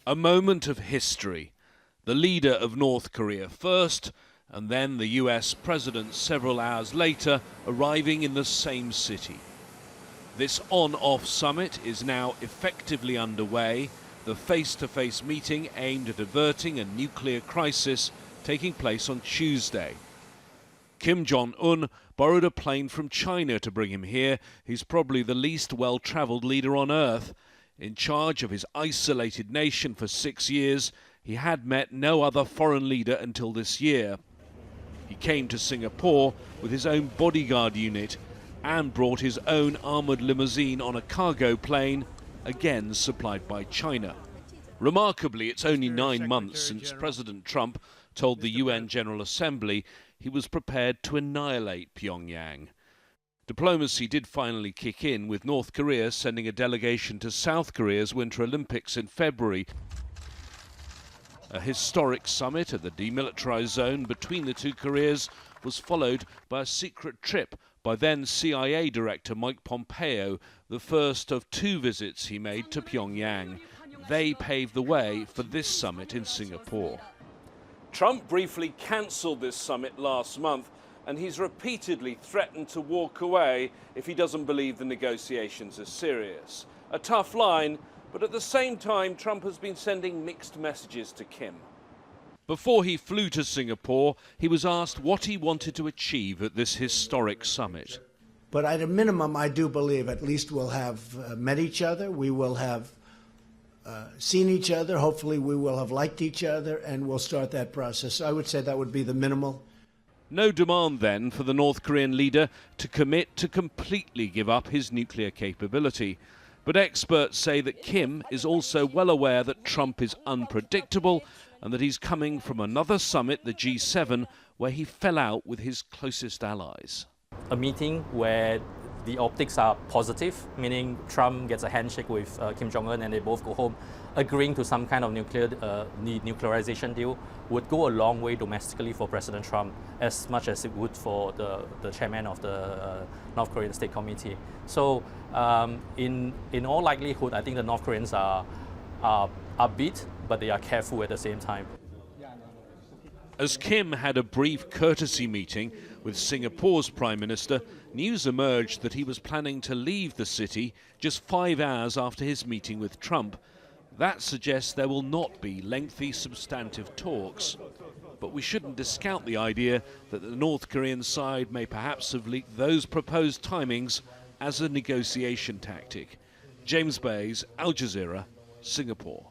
A moment of history. The leader of North Korea first, and then the US president several hours later arriving in the same city. This on-off summit is now effectively underway, the face-to-face meeting aimed at averting a nuclear crisis taking place on Tuesday. Kim Jong-Un borrowed a plane from China to bring him here. He's probably the least well-travelled leader on earth. In charge of his isolated nation for 6 years, he had met no other foreign leader until this year. He came to Singapore with his own bodyguard unit and brought his own armoured limousine on a cargo plane, again supplied by China. Remarkably, it's only 9 months since President Trump told the UN General Assembly he was prepared to annihilate Pyongyang. Diplomacy did finally kick in, with North Korea sending a delegation to South Korea's Winter Olympics in February. A historic summit at the demilitarized zone between the two Koreas was followed by a secret trip by then CIA Director Mike Pompeo, the first of 2 visits he made to Pyongyang. They paved the way for this summit in Singapore. Trump briefly cancelled this summit last month, and he's repeatedly threatened to walk away if he doesn't believe the negotiations are serious. A tough line, but at the same time, Trump has been sending mixed messages to Kim. Before he flew to Singapore, he was asked what he wanted to achieve at this historic summit. But at a minimum, I do believe at least we'll have met each other, we will have seen each other, hopefully we will have liked each other, and we'll start that process. I would say that would be the minimal. No demand then for the North Korean leader to commit to completely give up his nuclear capability. But experts say that Kim is also well aware that Trump is unpredictable and that he's coming from another summit, the G7, where he fell out with his closest allies. A meeting where the optics are positive, meaning Trump gets a handshake with Kim Jong-Un and they both go home, agreeing to some kind of nuclearization deal would go a long way domestically for President Trump, as much as it would for the chairman of the North Korean State Committee. So in all likelihood, I think the North Koreans are upbeat, but they are careful at the same time. As Kim had a brief courtesy meeting with Singapore's Prime Minister, news emerged that he was planning to leave the city just 5 hours after his meeting with Trump. That suggests there will not be lengthy substantive talks. But we shouldn't discount the idea that the North Korean side may perhaps have leaked those proposed timings as a negotiation tactic. James Bays, Al Jazeera, Singapore.